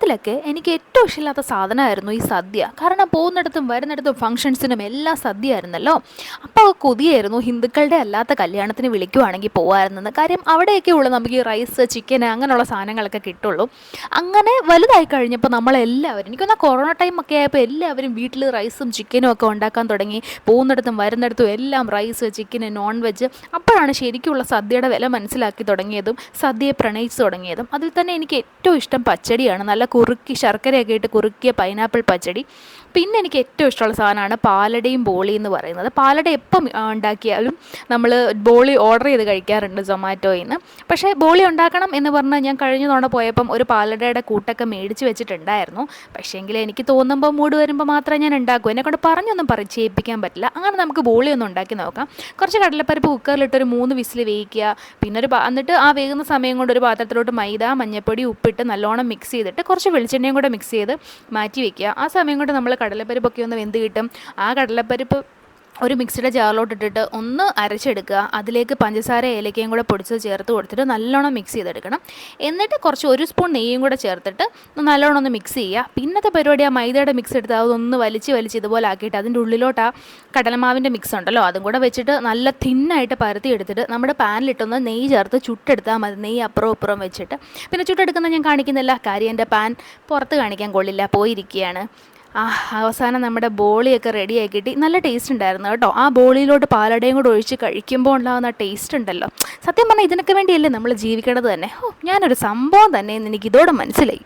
ലൈഫിലൊക്കെ എനിക്ക് ഏറ്റവും ഇഷ്ടമില്ലാത്ത സാധനമായിരുന്നു ഈ സദ്യ. കാരണം പോകുന്നിടത്തും വരുന്നിടത്തും ഫംഗ്ഷൻസിനും എല്ലാം സദ്യ ആയിരുന്നല്ലോ. അപ്പോൾ കൊതിയായിരുന്നു ഹിന്ദുക്കളുടെ അല്ലാത്ത കല്യാണത്തിന് വിളിക്കുവാണെങ്കിൽ പോകാമായിരുന്നെന്ന്. കാര്യം അവിടെയൊക്കെ ഉള്ളൂ നമുക്ക് ഈ റൈസ്, ചിക്കൻ അങ്ങനെയുള്ള സാധനങ്ങളൊക്കെ കിട്ടുള്ളൂ. അങ്ങനെ വലുതായി കഴിഞ്ഞപ്പോൾ നമ്മളെല്ലാവരും, എനിക്കൊന്ന് കൊറോണ ടൈമൊക്കെ ആയപ്പോൾ എല്ലാവരും വീട്ടിൽ റൈസും ചിക്കനും ഒക്കെ ഉണ്ടാക്കാൻ തുടങ്ങി. പോകുന്നിടത്തും വരുന്നിടത്തും എല്ലാം റൈസ്, ചിക്കന്, നോൺ വെജ്. അപ്പോഴാണ് ശരിക്കുള്ള സദ്യയുടെ വില മനസ്സിലാക്കി തുടങ്ങിയതും സദ്യയെ പ്രണയിച്ചു തുടങ്ങിയതും. അതിൽ തന്നെ എനിക്ക് ഏറ്റവും ഇഷ്ടം പച്ചടിയാണ്. നല്ല കുറുക്കി ശർക്കരയൊക്കെ ഇട്ട് കുറുക്കിയ പൈനാപ്പിൾ പച്ചടി. പിന്നെ എനിക്ക് ഏറ്റവും ഇഷ്ടമുള്ള സാധനമാണ് പാലടയും ബോളി എന്ന് പറയുന്നത്. പാലട എപ്പം ഉണ്ടാക്കിയാലും നമ്മൾ ബോളി ഓർഡർ ചെയ്ത് കഴിക്കാറുണ്ട് സൊമാറ്റോയിൽ നിന്ന്. പക്ഷേ ബോളി ഉണ്ടാക്കണം എന്ന് പറഞ്ഞാൽ ഞാൻ കഴിഞ്ഞ തവണ പോയപ്പം ഒരു പാലടയുടെ കൂട്ടൊക്കെ മേടിച്ച് വെച്ചിട്ടുണ്ടായിരുന്നു. പക്ഷേങ്കിൽ എനിക്ക് തോന്നുമ്പോൾ മൂഡ് വരുമ്പോൾ മാത്രമേ ഞാൻ ഉണ്ടാക്കൂ. എന്നെക്കൊണ്ട് പറഞ്ഞൊന്നും ചെയ്യിപ്പിക്കാൻ പറ്റില്ല. അങ്ങനെ നമുക്ക് ബോളി ഒന്ന് ഉണ്ടാക്കി നോക്കാം. കുറച്ച് കടലപ്പരിപ്പ് കുക്കറിലിട്ടൊരു 3 വിസിൽ വേവിക്കുക. പിന്നെ എന്നിട്ട് ആ വേകുന്ന സമയം കൊണ്ട് ഒരു പാത്രത്തിലോട്ട് മൈദ, മഞ്ഞൾപ്പൊടി, ഉപ്പിട്ട് നല്ലോണം മിക്സ് ചെയ്തിട്ട് കുറച്ച് വെളിച്ചെണ്ണയും കൂടെ മിക്സ് ചെയ്ത് മാറ്റി വയ്ക്കുക. ആ സമയം കൊണ്ട് നമ്മൾ കടലപ്പരിപ്പൊക്കെ ഒന്ന് വെന്ത് കിട്ടും. ആ കടലപ്പരിപ്പ് ഒരു മിക്സിയുടെ ജാറിലോട്ടിട്ടിട്ട് ഒന്ന് അരച്ചെടുക്കുക. അതിലേക്ക് പഞ്ചസാര, ഏലക്കയും കൂടെ പൊടിച്ചത് ചേർത്ത് കൊടുത്തിട്ട് നല്ലോണം മിക്സ് ചെയ്തെടുക്കണം. എന്നിട്ട് കുറച്ച് 1 സ്പൂൺ നെയ്യും കൂടെ ചേർത്തിട്ട് നല്ലോണം ഒന്ന് മിക്സ് ചെയ്യുക. പിന്നത്തെ പരിപാടി ആ മൈദയുടെ മിക്സ് എടുത്ത് അതൊന്ന് വലിച്ച് ഇതുപോലെ ആക്കിയിട്ട് അതിൻ്റെ ഉള്ളിലോട്ട് ആ കടലമാവിൻ്റെ മിക്സ് ഉണ്ടല്ലോ അതും കൂടെ വെച്ചിട്ട് നല്ല തിന്നായിട്ട് പരത്തി എടുത്തിട്ട് നമ്മുടെ പാനിലിട്ടൊന്ന് നെയ്യ് ചേർത്ത് ചുട്ടെടുത്താൽ മതി. നെയ്യ് അപ്പുറം ഇപ്പുറം വെച്ചിട്ട്. പിന്നെ ചുട്ടെടുക്കുന്ന ഞാൻ കാണിക്കുന്നില്ല, കാര്യം എൻ്റെ പാൻ പുറത്ത് കാണിക്കാൻ കൊള്ളില്ല, പോയിരിക്കുകയാണ്. അവസാനം നമ്മുടെ ബോളിയൊക്കെ റെഡിയായി കിട്ടി. നല്ല ടേസ്റ്റ് ഉണ്ടായിരുന്നു കേട്ടോ. ആ ബോളിയിലോട്ട് പാലടയും കൂടെ ഒഴിച്ച് കഴിക്കുമ്പോൾ ഉണ്ടാകുന്ന ടേസ്റ്റ് ഉണ്ടല്ലോ, സത്യം പറഞ്ഞാൽ ഇതിനൊക്കെ വേണ്ടിയല്ലേ നമ്മൾ ജീവിക്കണത് തന്നെ. ഞാനൊരു സംഭവം തന്നെ എന്ന് എനിക്കിതോടെ മനസ്സിലായി.